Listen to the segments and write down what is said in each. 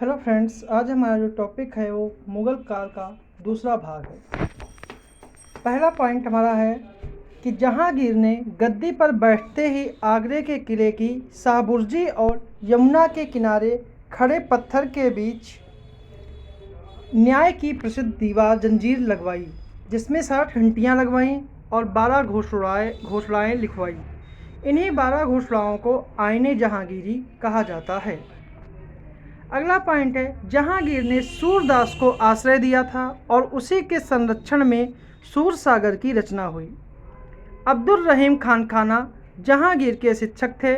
Hello friends, आज हमारा जो टॉपिक है वो मुग़ल काल का दूसरा भाग है। पहला पॉइंट हमारा है कि जहांगीर ने गद्दी पर बैठते ही आगरे के किले की शाहबुर्जी और यमुना के किनारे खड़े पत्थर के बीच न्याय की प्रसिद्ध दीवार जंजीर लगवाई, जिसमें 60 घंटियाँ लगवाईं और 12 घोषणाएँ लिखवाई। इन्हीं 12 घोषणाओं को आईने जहांगीरी कहा जाता है। अगला पॉइंट है, जहांगीर ने सूरदास को आश्रय दिया था और उसी के संरक्षण में सूरसागर की रचना हुई। अब्दुल रहीम खान खाना जहांगीर के शिक्षक थे।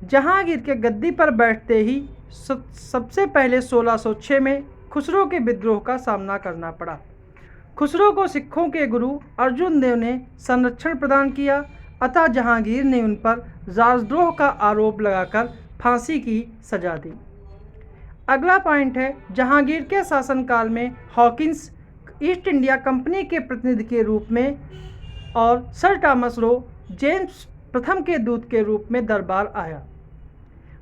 जहांगीर के गद्दी पर बैठते ही सबसे पहले 1606 में खुसरो के विद्रोह का सामना करना पड़ा। खुसरो को सिखों के गुरु अर्जुन देव ने संरक्षण प्रदान किया, अतः जहांगीर ने उन पर राजद्रोह का आरोप लगाकर फांसी की सजा दी। अगला पॉइंट है, जहांगीर के शासनकाल में हॉकिंस ईस्ट इंडिया कंपनी के प्रतिनिधि के रूप में और सर टॉमस रो जेम्स प्रथम के दूत के रूप में दरबार आया।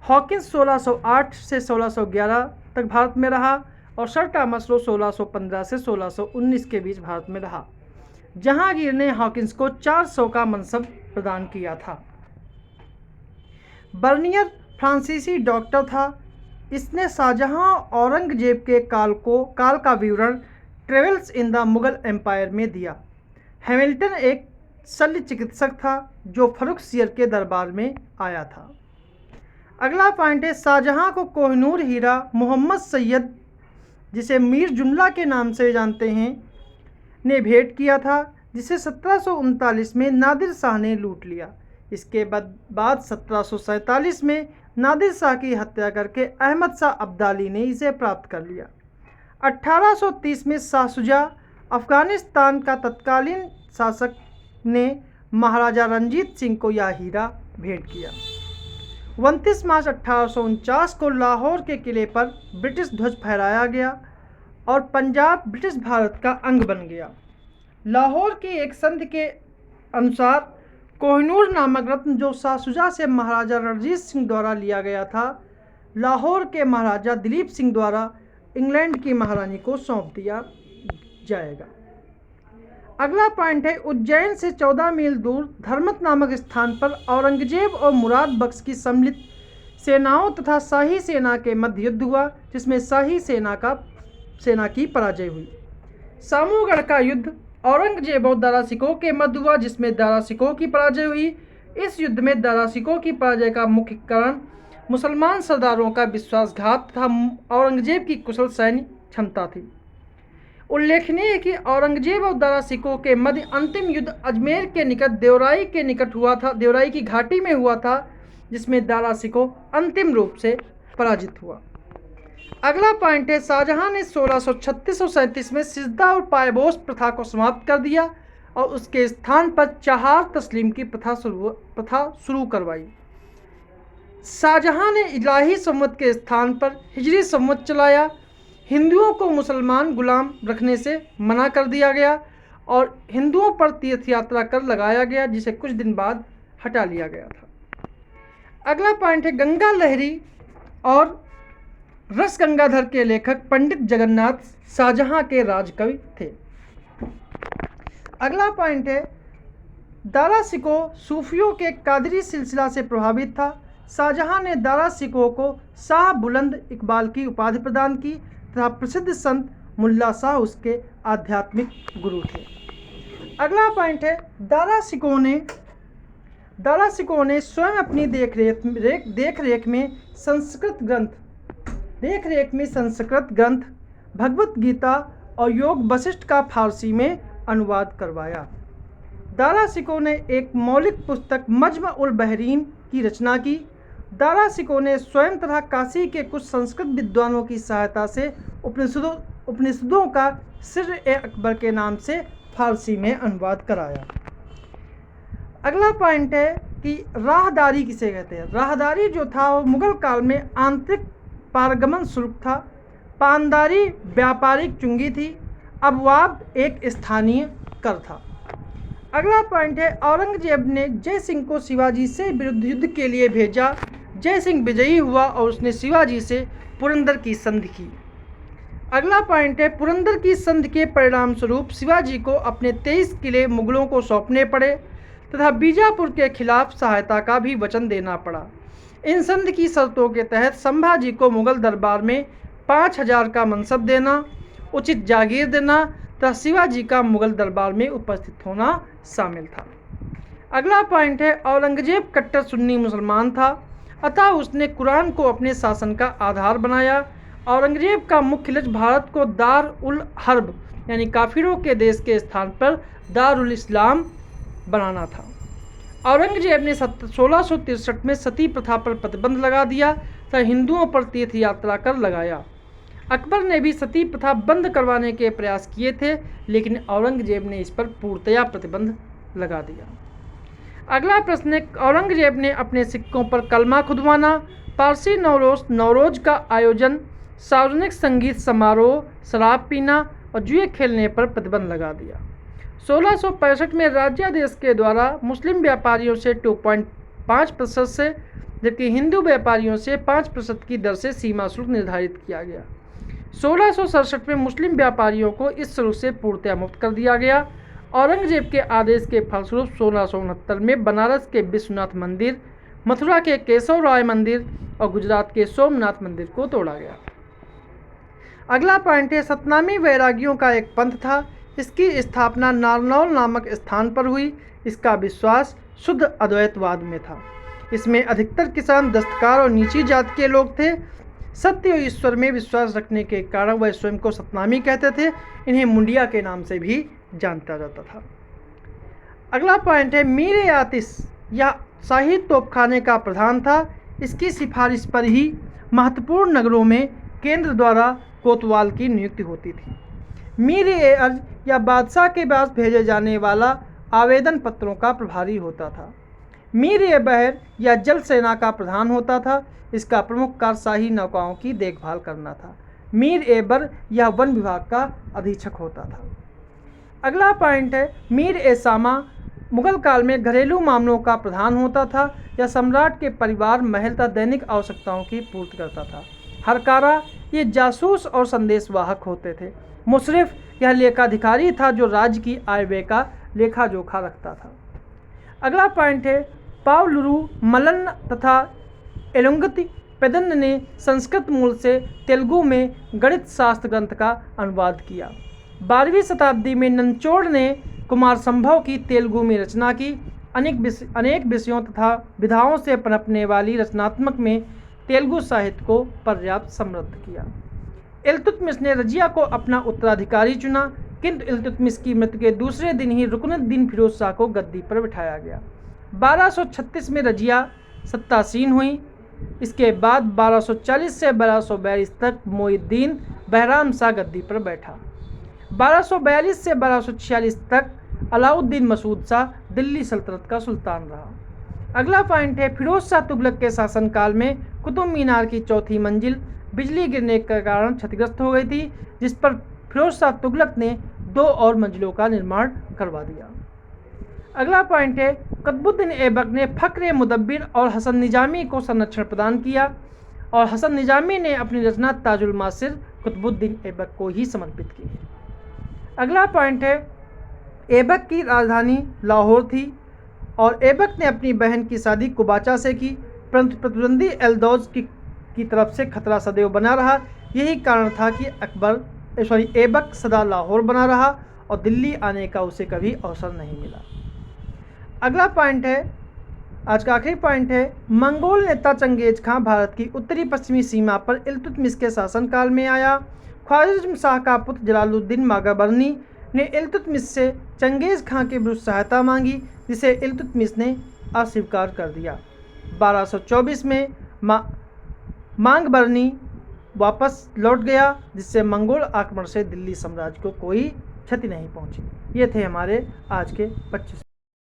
हॉकिंस 1608 से 1611 तक भारत में रहा और सर टॉमस रो 1615 से 1619 के बीच भारत में रहा। जहांगीर ने हॉकिंस को 400 का मनसब प्रदान किया था। बर्नियर फ्रांसीसी डॉक्टर था। इसने शाहजहां औरंगजेब के काल का विवरण travels in the Mughal empire में दिया। हैमिल्टन एक शल्य चिकित्सक था जो फर्रुखसियर के दरबार में आया था। अगला पॉइंट है, शाहजहां को कोहिनूर हीरा मोहम्मद सैयद, जिसे मीर जुमला के नाम से जानते हैं, ने भेंट किया था, जिसे 1739 में नादिर शाह ने लूट लिया। इसके बाद 1747 में नादिर शाह की हत्या करके अहमद शाह अब्दाली ने इसे प्राप्त कर लिया। 1830 में शाह शुजा, अफ़गानिस्तान का तत्कालीन शासक, ने महाराजा रंजीत सिंह को यह हीरा भेंट किया। 29 मार्च 1849 को लाहौर के किले पर ब्रिटिश ध्वज फहराया गया और पंजाब ब्रिटिश भारत का अंग बन गया। लाहौर की एक संधि के अनुसार कोहिनूर नामक रत्न, जो शाह शुजा से महाराजा रणजीत सिंह द्वारा लिया गया था, लाहौर के महाराजा दिलीप सिंह द्वारा इंग्लैंड की महारानी को सौंप दिया जाएगा। अगला पॉइंट है, उज्जैन से 14 मील दूर धर्मत नामक स्थान पर औरंगजेब और मुराद बख्श की सम्मिलित सेनाओं तथा शाही सेना के मध्य युद्ध हुआ, जिसमें शाही सेना की पराजय हुई। सामूगढ़ का युद्ध औरंगजेब और दारा शिकोह के मध्य हुआ, जिसमें दारा शिकोह की पराजय हुई। इस युद्ध में दारा शिकोह की पराजय का मुख्य कारण मुसलमान सरदारों का विश्वासघात तथा औरंगजेब की कुशल सैन्य क्षमता थी। उल्लेखनीय है कि औरंगजेब और दारा शिकोह के मध्य अंतिम युद्ध अजमेर के निकट देवराई के निकट हुआ था, देवराई की घाटी में हुआ था, जिसमें दारा शिकोह अंतिम रूप से पराजित हुआ। अगला पॉइंट है, शाहजहां ने 1636 और 37 में सिजदा और पायबोस प्रथा को समाप्त कर दिया और उसके स्थान पर चहार तस्लीम की प्रथा शुरू करवाई। शाहजहां ने इलाही संवत के स्थान पर हिजरी संवत चलाया। हिंदुओं को मुसलमान गुलाम रखने से मना कर दिया गया और हिंदुओं पर तीर्थ यात्रा कर लगाया गया, जिसे कुछ दिन बाद हटा लिया गया था। अगला पॉइंट है, गंगा लहरी और रस गंगाधर के लेखक पंडित जगन्नाथ शाहजहां के राजकवि थे। अगला पॉइंट है, दारा शिकोह सूफियों के कादरी सिलसिला से प्रभावित था। शाहजहां ने दारा शिकोह को शाह बुलंद इकबाल की उपाधि प्रदान की तथा प्रसिद्ध संत मुल्ला शाह उसके आध्यात्मिक गुरु थे। अगला पॉइंट है, दारा शिकोह ने स्वयं अपनी देखरेख में संस्कृत ग्रंथ भगवत गीता और योग वशिष्ठ का फारसी में अनुवाद करवाया। दारा शिकोह ने एक मौलिक पुस्तक मज्म उल बहरीन की रचना की। दारा शिकोह ने स्वयं तथा काशी के कुछ संस्कृत विद्वानों की सहायता से उपनिषदों का सिर-ए-अकबर के नाम से फारसी में अनुवाद कराया। अगला पॉइंट है कि राहदारी किसे कहते हैं। राहदारी जो था वो मुगल काल में आंतरिक पारगमन शुल्क था। पानदारी व्यापारिक चुंगी थी। अबवाब एक स्थानीय कर था। अगला पॉइंट है, औरंगजेब ने जय सिंह को शिवाजी से विरुद्ध युद्ध के लिए भेजा। जय सिंह विजयी हुआ और उसने शिवाजी से पुरंदर की संधि की। अगला पॉइंट है, पुरंदर की संधि के परिणाम स्वरूप शिवाजी को अपने 23 किले मुगलों को सौंपने पड़े तथा बीजापुर के खिलाफ सहायता का भी वचन देना पड़ा। इन संधि की शर्तों के तहत संभाजी को मुगल दरबार में 5000 का मनसब देना, उचित जागीर देना तथा शिवाजी का मुगल दरबार में उपस्थित होना शामिल था। अगला पॉइंट है, औरंगजेब कट्टर सुन्नी मुसलमान था, अतः उसने कुरान को अपने शासन का आधार बनाया। औरंगजेब का मुख्य लक्ष्य भारत को दार उल हर्ब यानी काफिरों के देश के स्थान पर दारुल इस्लाम बनाना था। औरंगजेब ने 1663 में सती प्रथा पर प्रतिबंध लगा दिया तथा हिंदुओं पर तीर्थ यात्रा कर लगाया। अकबर ने भी सती प्रथा बंद करवाने के प्रयास किए थे, लेकिन औरंगजेब ने इस पर पूर्णतया प्रतिबंध लगा दिया। अगला प्रश्न है, औरंगजेब ने अपने सिक्कों पर कलमा खुदवाना, पारसी नवरोज का आयोजन, सार्वजनिक संगीत समारोह, शराब पीना और जुए खेलने पर प्रतिबंध लगा दिया। 1665 में राज्यादेश के द्वारा मुस्लिम व्यापारियों से 2.5% से जबकि हिंदू व्यापारियों से 5% की दर से सीमा शुल्क निर्धारित किया गया। 1667 में मुस्लिम व्यापारियों को इस शुल्क से पूर्णतया मुक्त कर दिया गया। औरंगजेब के आदेश के फलस्वरूप 1669 में बनारस के विश्वनाथ मंदिर, मथुरा के केशव राय मंदिर और गुजरात के सोमनाथ मंदिर को तोड़ा गया। अगला पॉइंट है, सतनामी वैरागियों का एक पंथ था। इसकी स्थापना नारनौल नामक स्थान पर हुई। इसका विश्वास शुद्ध अद्वैतवाद में था। इसमें अधिकतर किसान, दस्तकार और नीची जाति के लोग थे। सत्य और ईश्वर में विश्वास रखने के कारण वह स्वयं को सतनामी कहते थे। इन्हें मुंडिया के नाम से भी जानता जाता था। अगला पॉइंट है, मीर आतिश या शाही तोपखाने का प्रधान था। इसकी सिफारिश पर ही महत्वपूर्ण नगरों में केंद्र द्वारा कोतवाल की नियुक्ति होती थी। मीर-ए-अर्ज या बादशाह के पास भेजे जाने वाला आवेदन पत्रों का प्रभारी होता था। मीर-ए-बहर या जल सेना का प्रधान होता था। इसका प्रमुख कार्य शाही नौकाओं की देखभाल करना था। मीर-ए-बर या वन विभाग का अधीक्षक होता था। अगला पॉइंट है, मीर-ए-सामा मुगल काल में घरेलू मामलों का प्रधान होता था या सम्राट के परिवार, महल तथा दैनिक आवश्यकताओं की पूर्ति करता था। हरकारा ये जासूस और संदेशवाहक होते थे। मुशरिफ यह लेखाधिकारी था जो राज्य की आय व्यय का लेखा जोखा रखता था। अगला पॉइंट है, पावलुरु मल्लन तथा एलुंगति पेदन ने संस्कृत मूल से तेलुगु में गणित शास्त्र ग्रंथ का अनुवाद किया। 12वीं शताब्दी में नंचोड़ ने कुमार संभव की तेलुगु में रचना की। अनेक विषयों तथा विधाओं से पनपने वाली रचनात्मक में तेलुगु साहित्य को पर्याप्त समृद्ध किया। इल्तुतमिश ने रजिया को अपना उत्तराधिकारी चुना, किंतु इल्तुतमिश की मृत्यु के दूसरे दिन ही रुकनुद्दीन फिरोज शाह को गद्दी पर बिठाया गया। 1236 में रजिया सत्तासीन हुई। इसके बाद 1240 से 1242 तक मोइनुद्दीन बहराम शाह गद्दी पर बैठा। 1242 से 1246 तक अलाउद्दीन मसूद शाह दिल्ली सल्तनत का सुल्तान रहा। अगला पॉइंट है, फिरोज शाह तुगलक के शासनकाल में कुतुब मीनार की चौथी मंजिल बिजली गिरने के कारण क्षतिग्रस्त हो गई थी, जिस पर फिरोज शाह तुगलक ने 2 और मंजिलों का निर्माण करवा दिया। अगला पॉइंट है, कुतुबुद्दीन ऐबक ने फक्र मुदब्बिर और हसन निजामी को संरक्षण प्रदान किया और हसन निजामी ने अपनी रचना ताजुल मासिर कुतुबुद्दीन ऐबक को ही समर्पित की। अगला पॉइंट है, ऐबक की राजधानी लाहौर थी और ऐबक ने अपनी बहन की शादी कुबाचा से की, परंतु प्रतिद्वंदी एल्दौज की तरफ से खतरा सदैव बना रहा। यही कारण था कि ऐबक सदा लाहौर बना रहा और दिल्ली आने का उसे कभी अवसर नहीं मिला। अगला पॉइंट है, आज का आखिरी पॉइंट है, मंगोल नेता चंगेज खां भारत की उत्तरी पश्चिमी सीमा पर इल्तुतमिश के शासनकाल में आया। ख्वारिज़्म शाह का पुत्र जलालुद्दीन मागाबरनी ने इल्तुतमिश से चंगेज खां के विरुद्ध सहायता मांगी, जिसे इल्तुतमिश ने अस्वीकार कर दिया। 1224 में मांगबरनी वापस लौट गया, जिससे मंगोल आक्रमण से दिल्ली साम्राज्य को कोई क्षति नहीं पहुंची। ये थे हमारे आज के 25